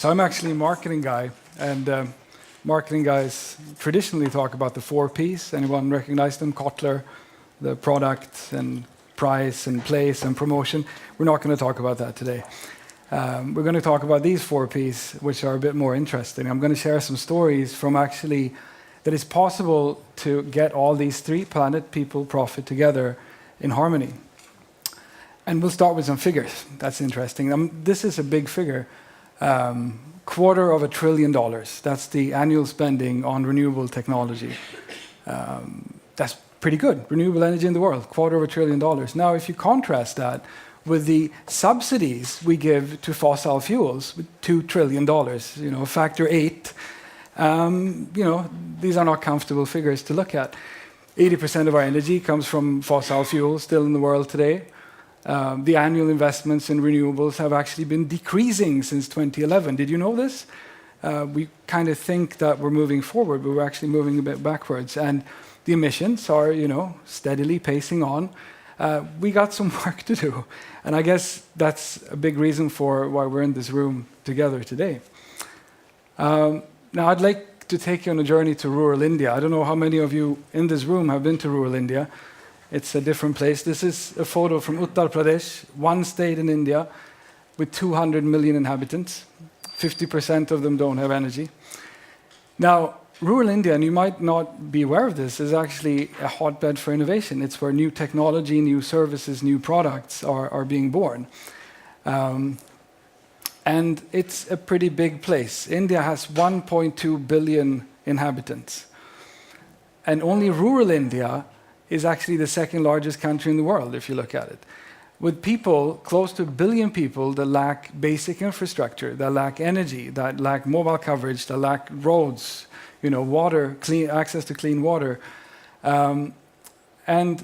So I'm actually a marketing guy, and marketing guys traditionally talk about the 4 Ps. Anyone recognize them? Kotler, the product and price and place and promotion. We're not going to talk about that today. We're going to talk about these 4 Ps, which are a bit more interesting. I'm going to share some stories from actually that it's possible to get all these 3 planet, people, profit together in harmony. And we'll start with some figures. That's interesting. This is a big figure. $250 billion. That's the annual spending on renewable technology. That's pretty good. Renewable energy in the world, $250 billion. Now, if you contrast that with the subsidies we give to fossil fuels, with $2 trillion, factor 8. These are not comfortable figures to look at. 80% of our energy comes from fossil fuels still in the world today. The annual investments in renewables have actually been decreasing since 2011. Did you know this? We kind of think that we're moving forward, but we're actually moving a bit backwards. And the emissions are, steadily pacing on. We got some work to do. And I guess that's a big reason for why we're in this room together today. Now, I'd like to take you on a journey to rural India. I don't know how many of you in this room have been to rural India. It's a different place. This is a photo from Uttar Pradesh, one state in India with 200 million inhabitants. 50% of them don't have energy. Now, rural India, and you might not be aware of this, is actually a hotbed for innovation. It's where new technology, new services, new products are being born. And it's a pretty big place. India has 1.2 billion inhabitants. And only rural India is actually the second largest country in the world, if you look at it. With people, close to 1 billion people that lack basic infrastructure, that lack energy, that lack mobile coverage, that lack roads, water, access to clean water. And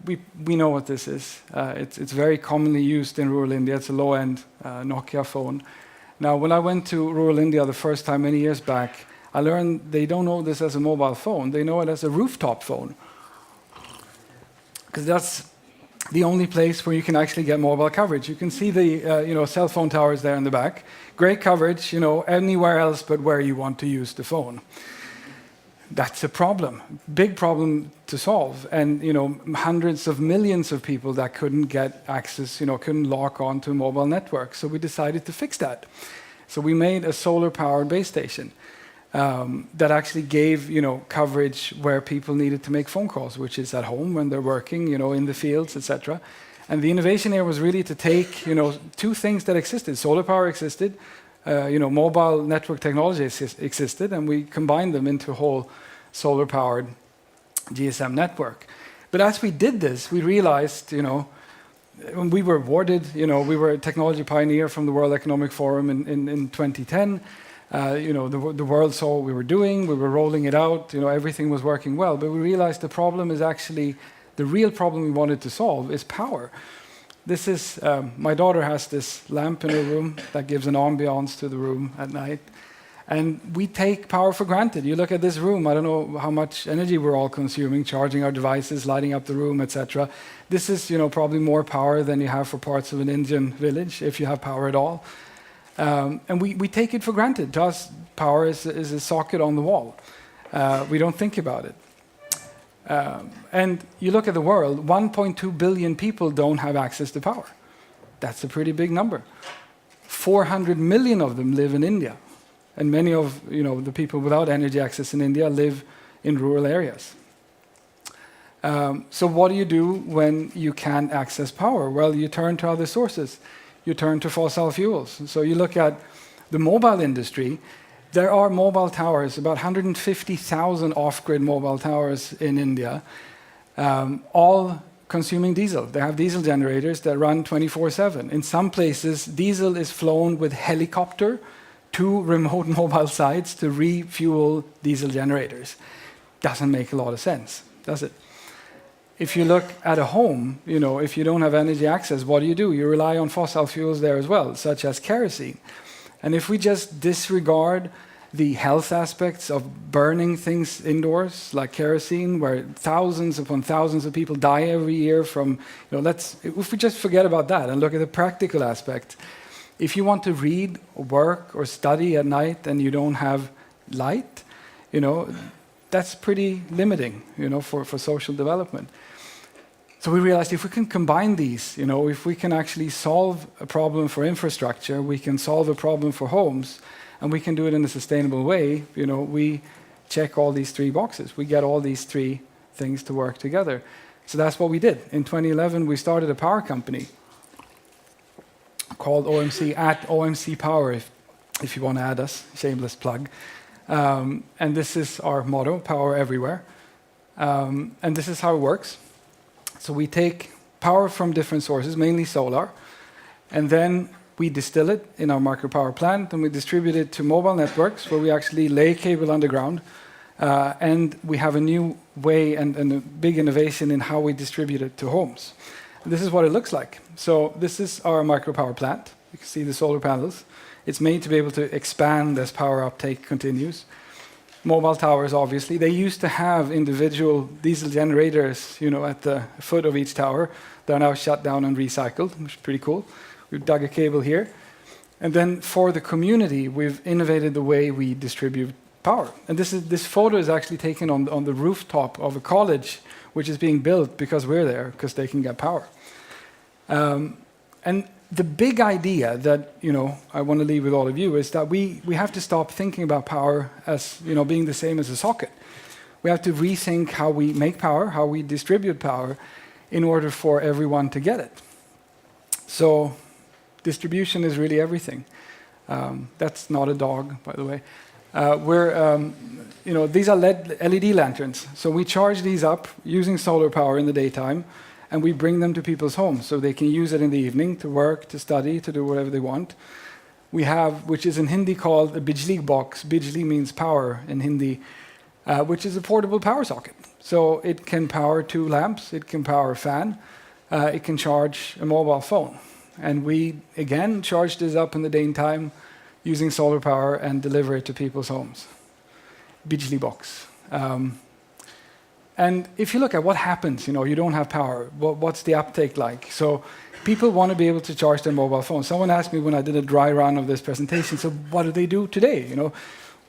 we know what this is. It's very commonly used in rural India. It's a low-end Nokia phone. Now, when I went to rural India the first time many years back, I learned they don't know this as a mobile phone. They know it as a rooftop phone. Because that's the only place where you can actually get mobile coverage. You can see the cell phone towers there in the back. Great coverage, anywhere else but where you want to use the phone. That's a problem, big problem to solve. And hundreds of millions of people that couldn't get access, couldn't lock on to a mobile network. So we decided to fix that. So we made a solar-powered base station. That actually gave coverage where people needed to make phone calls, which is at home when they're working, in the fields, etc. And the innovation here was really to take 2 things that existed. Solar power existed, mobile network technology existed, and we combined them into a whole solar-powered GSM network. But as we did this, we realized, when we were awarded, we were a technology pioneer from the World Economic Forum in 2010. The world saw what we were doing, we were rolling it out, everything was working well, but we realized the problem is actually, the real problem we wanted to solve is power. This is, my daughter has this lamp in her room that gives an ambiance to the room at night, and we take power for granted. You look at this room, I don't know how much energy we're all consuming, charging our devices, lighting up the room, etc. This is, probably more power than you have for parts of an Indian village, if you have power at all. And we take it for granted. To us, power is a socket on the wall. We don't think about it. And you look at the world, 1.2 billion people don't have access to power. That's a pretty big number. 400 million of them live in India. And many of the people without energy access in India live in rural areas. So what do you do when you can't access power? Well, you turn to other sources. You turn to fossil fuels. So you look at the mobile industry. There are mobile towers, about 150,000 off-grid mobile towers in India, all consuming diesel. They have diesel generators that run 24/7. In some places, diesel is flown with helicopter to remote mobile sites to refuel diesel generators. Doesn't make a lot of sense, does it? If you look at a home, if you don't have energy access, what do? You rely on fossil fuels there as well, such as kerosene. And if we just disregard the health aspects of burning things indoors, like kerosene, where thousands upon thousands of people die every year from, if we just forget about that and look at the practical aspect, If you want to read, or work, or study at night and you don't have light, that's pretty limiting, for social development. So we realized if we can combine these, if we can actually solve a problem for infrastructure, we can solve a problem for homes, and we can do it in a sustainable way, we check all these 3 boxes. We get all these 3 things to work together. So that's what we did. In 2011, we started a power company called OMC, at OMC Power, if you want to add us, shameless plug. And this is our motto, power everywhere. And this is how it works. So we take power from different sources, mainly solar, and then we distill it in our micropower plant, and we distribute it to mobile networks where we actually lay cable underground. And we have a new way and a big innovation in how we distribute it to homes. And this is what it looks like. So this is our micropower plant. You can see the solar panels. It's made to be able to expand as power uptake continues. Mobile towers, obviously. They used to have individual diesel generators, at the foot of each tower. They're now shut down and recycled, which is pretty cool. We've dug a cable here. And then for the community, we've innovated the way we distribute power. And this photo is actually taken on the rooftop of a college, which is being built because we're there, because they can get power. And the big idea that I want to leave with all of you is that we have to stop thinking about power as being the same as a socket. We have to rethink how we make power, how we distribute power, in order for everyone to get it. So distribution is really everything. That's not a dog, by the way. These are LED lanterns. So we charge these up using solar power in the daytime, and we bring them to people's homes so they can use it in the evening to work, to study, to do whatever they want. We have, which is in Hindi called a bijli box. Bijli means power in Hindi, which is a portable power socket. So it can power 2 lamps, it can power a fan, it can charge a mobile phone. And we, again, charge this up in the daytime using solar power and deliver it to people's homes. Bijli box. And if you look at what happens, you don't have power, what's the uptake like? So people want to be able to charge their mobile phone. Someone asked me when I did a dry run of this presentation, so what do they do today?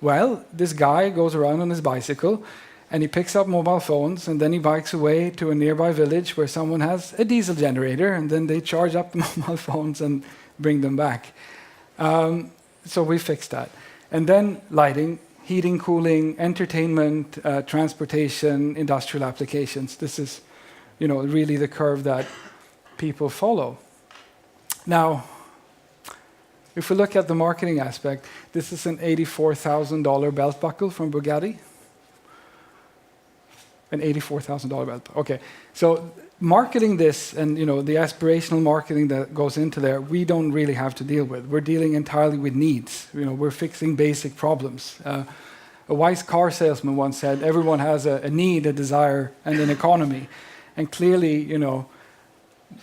Well, this guy goes around on his bicycle, and he picks up mobile phones, and then he bikes away to a nearby village where someone has a diesel generator, and then they charge up the mobile phones and bring them back. So we fixed that. And then lighting, heating, cooling, entertainment, transportation, industrial applications. This is, really the curve that people follow. Now, if we look at the marketing aspect, this is an $84,000 belt buckle from Bugatti. An $84,000 belt. Okay, so marketing this and the aspirational marketing that goes into there, we don't really have to deal with. We're dealing entirely with needs. We're fixing basic problems. A wise car salesman once said, everyone has a need, a desire, and an economy. And clearly,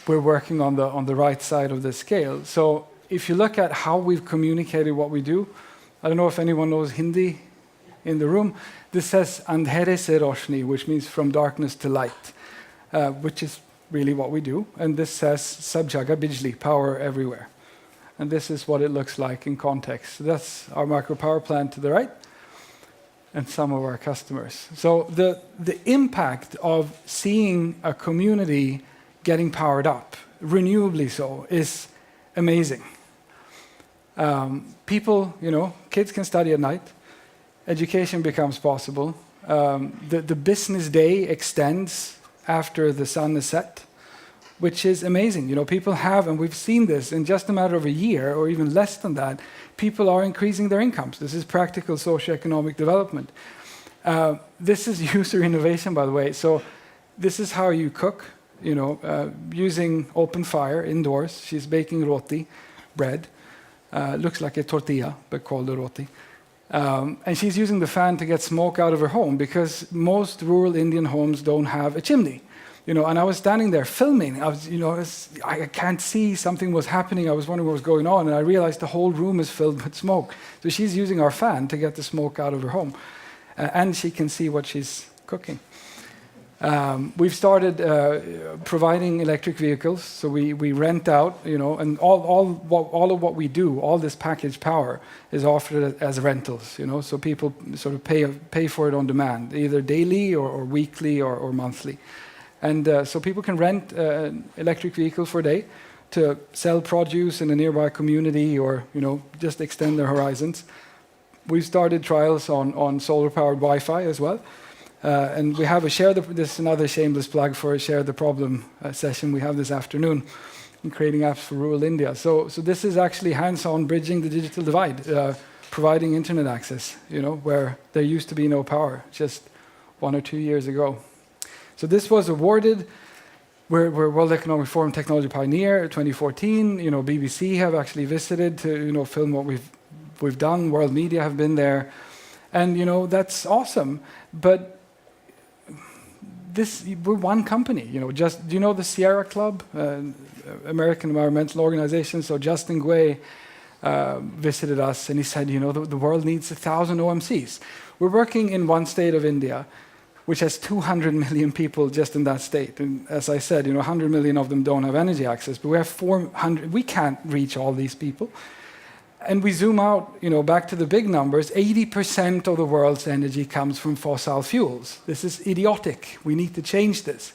we're working on the right side of the scale. So if you look at how we've communicated what we do, I don't know if anyone knows Hindi in the room. This says andhere se roshni, which means from darkness to light, which is really what we do. And this says sab jaga bijli, power everywhere. And this is what it looks like in context. So that's our micropower plant to the right, and some of our customers. So the impact of seeing a community getting powered up, renewably so, is amazing. People, kids can study at night. Education becomes possible. The business day extends after the sun is set, which is amazing. People have, and we've seen this in just a matter of a year, or even less than that, people are increasing their incomes. This is practical socioeconomic development. This is user innovation, by the way. So this is how you cook, using open fire indoors. She's baking roti, bread. Looks like a tortilla, but called a roti. And she's using the fan to get smoke out of her home, because most rural Indian homes don't have a chimney. And I was standing there filming. I can't see, something was happening. I was wondering what was going on, and I realized the whole room is filled with smoke. So she's using our fan to get the smoke out of her home, and she can see what she's cooking. We've started providing electric vehicles, so we rent out, and all of what we do, all this packaged power, is offered as rentals, so people sort of pay for it on demand, either daily or weekly or monthly, and so people can rent an electric vehicle for a day to sell produce in a nearby community, or just extend their horizons. We've started trials on solar-powered Wi-Fi as well. And we have this is another shameless plug for a Share the Problem session we have this afternoon in creating apps for rural India. So this is actually hands-on bridging the digital divide, providing internet access, where there used to be no power just 1 or 2 years ago. So this was awarded. We're World Economic Forum Technology Pioneer 2014. BBC have actually visited to film what we've done. World Media have been there, and that's awesome. But we're one company, do you know the Sierra Club, American environmental organization? So Justin Guay visited us, and he said, the world needs 1,000 OMCs. We're working in one state of India, which has 200 million people just in that state. And as I said, 100 million of them don't have energy access, but we have 400. We can't reach all these people. And we zoom out, back to the big numbers. 80% of the world's energy comes from fossil fuels. This is idiotic. We need to change this.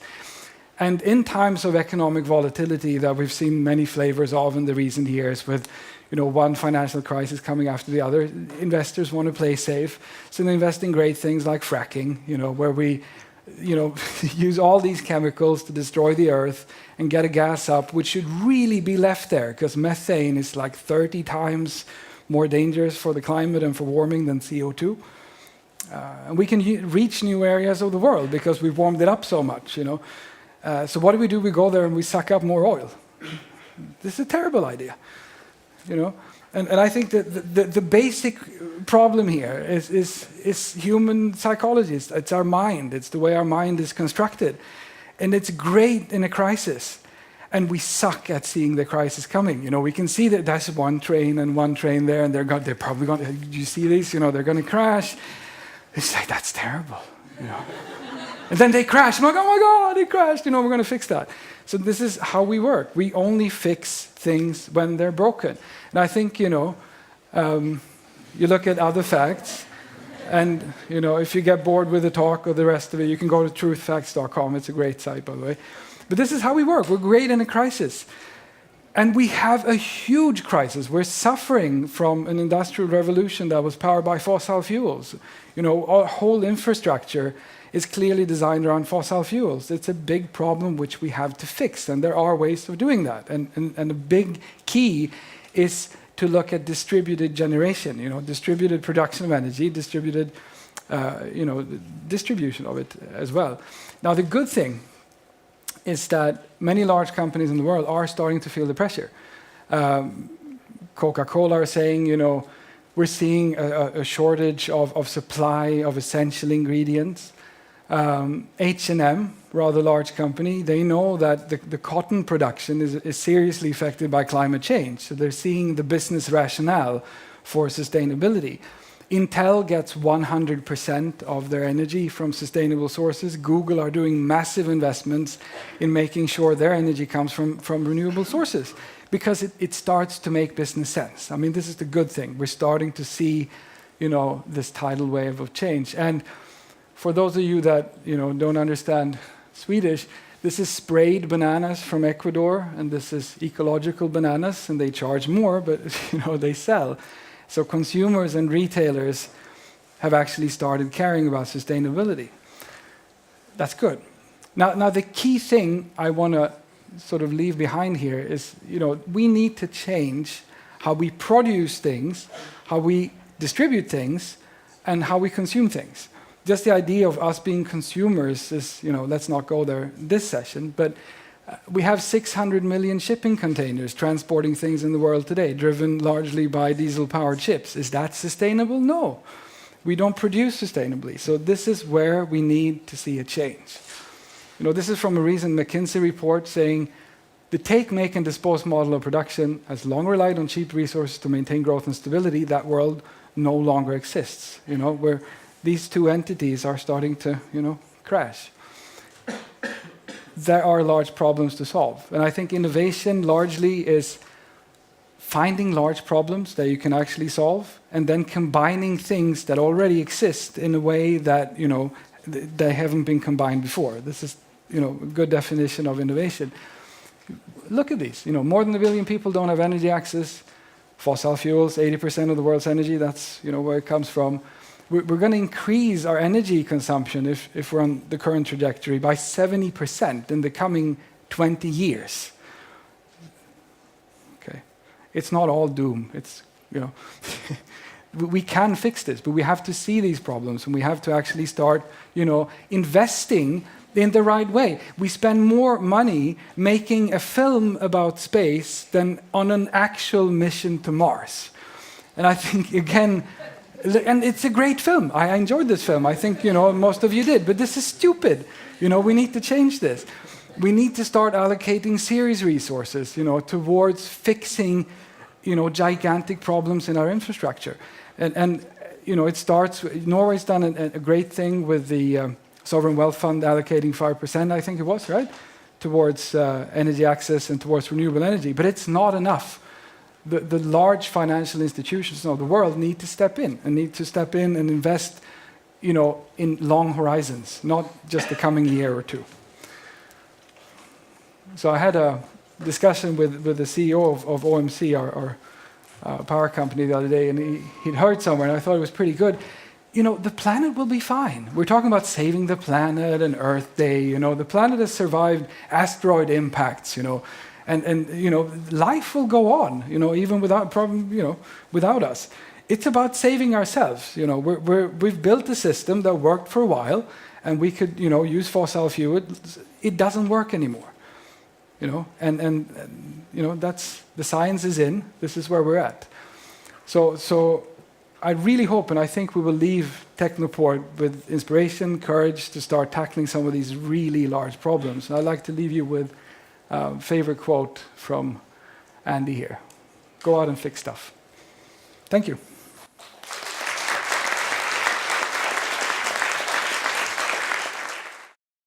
And in times of economic volatility that we've seen many flavors of in the recent years, with one financial crisis coming after the other, investors want to play safe. So they invest in great things like fracking, where we use all these chemicals to destroy the earth and get a gas up, which should really be left there, because methane is like 30 times more dangerous for the climate and for warming than CO2. And we can reach new areas of the world because we've warmed it up so much. So what do? We go there and we suck up more oil. This is a terrible idea. And I think that the basic problem here is human psychology. It's our mind. It's the way our mind is constructed. And it's great in a crisis. And we suck at seeing the crisis coming. We can see that there's one train and one train there, and they're probably going to, do you see these? They're going to crash. It's like, that's terrible. And then they crash. I'm like, oh my God, they crashed. We're going to fix that. So this is how we work. We only fix things when they're broken. And I think, you look at other facts, and, if you get bored with the talk or the rest of it, you can go to truthfacts.com. It's a great site, by the way. But this is how we work. We're great in a crisis. And we have a huge crisis. We're suffering from an industrial revolution that was powered by fossil fuels. Our whole infrastructure is clearly designed around fossil fuels. It's a big problem which we have to fix, and there are ways of doing that. And a big key is to look at distributed generation, distributed production of energy, distributed, distribution of it as well. Now, the good thing is that many large companies in the world are starting to feel the pressure. Coca-Cola are saying, we're seeing a shortage of supply of essential ingredients. H&M, rather large company, they know that the cotton production is seriously affected by climate change. So they're seeing the business rationale for sustainability. Intel gets 100% of their energy from sustainable sources. Google are doing massive investments in making sure their energy comes from renewable sources, because it starts to make business sense. I mean, this is the good thing. We're starting to see, this tidal wave of change. And for those of you that don't understand Swedish, this is sprayed bananas from Ecuador, and this is ecological bananas, and they charge more, but they sell. So consumers and retailers have actually started caring about sustainability. That's good. Now the key thing I want to sort of leave behind here is, we need to change how we produce things, how we distribute things, and how we consume things. Just the idea of us being consumers is, let's not go there this session, but we have 600 million shipping containers transporting things in the world today, driven largely by diesel-powered ships. Is that sustainable? No. We don't produce sustainably. So this is where we need to see a change. This is from a recent McKinsey report saying the take, make, and dispose model of production has long relied on cheap resources to maintain growth and stability. That world no longer exists, where these two entities are starting to, crash. there are large problems to solve. And I think innovation largely is finding large problems that you can actually solve, and then combining things that already exist in a way that, they haven't been combined before. This is, a good definition of innovation. Look at these. More than 1 billion people don't have energy access. Fossil fuels, 80% of the world's energy, that's, where it comes from. We're going to increase our energy consumption if we're on the current trajectory by 70% in the coming 20 years. Okay. It's not all doom. It's, we can fix this, but we have to see these problems, and we have to actually start, investing in the right way. We spend more money making a film about space than on an actual mission to Mars. And I think, again, and it's a great film. I enjoyed this film. I think, most of you did. But this is stupid. We need to change this. We need to start allocating serious resources, towards fixing, gigantic problems in our infrastructure. And it starts, Norway's done a great thing with the Sovereign Wealth Fund allocating 5%, I think it was, right? Towards energy access and towards renewable energy. But it's not enough. The large financial institutions of the world need to step in and invest, in long horizons, not just the coming year or two. So I had a discussion with the CEO of OMC, our power company, the other day, and he'd heard somewhere, and I thought it was pretty good. The planet will be fine. We're talking about saving the planet and Earth Day. The planet has survived asteroid impacts. And life will go on. Even without problem. Without us. It's about saving ourselves. We've built a system that worked for a while, and we could use fossil fuels. It doesn't work anymore. And that's the science is in. This is where we're at. So I really hope, and I think we will leave Technoport with inspiration, courage to start tackling some of these really large problems. And I'd like to leave you with a favorite quote from Andy here. Go out and fix stuff. Thank you.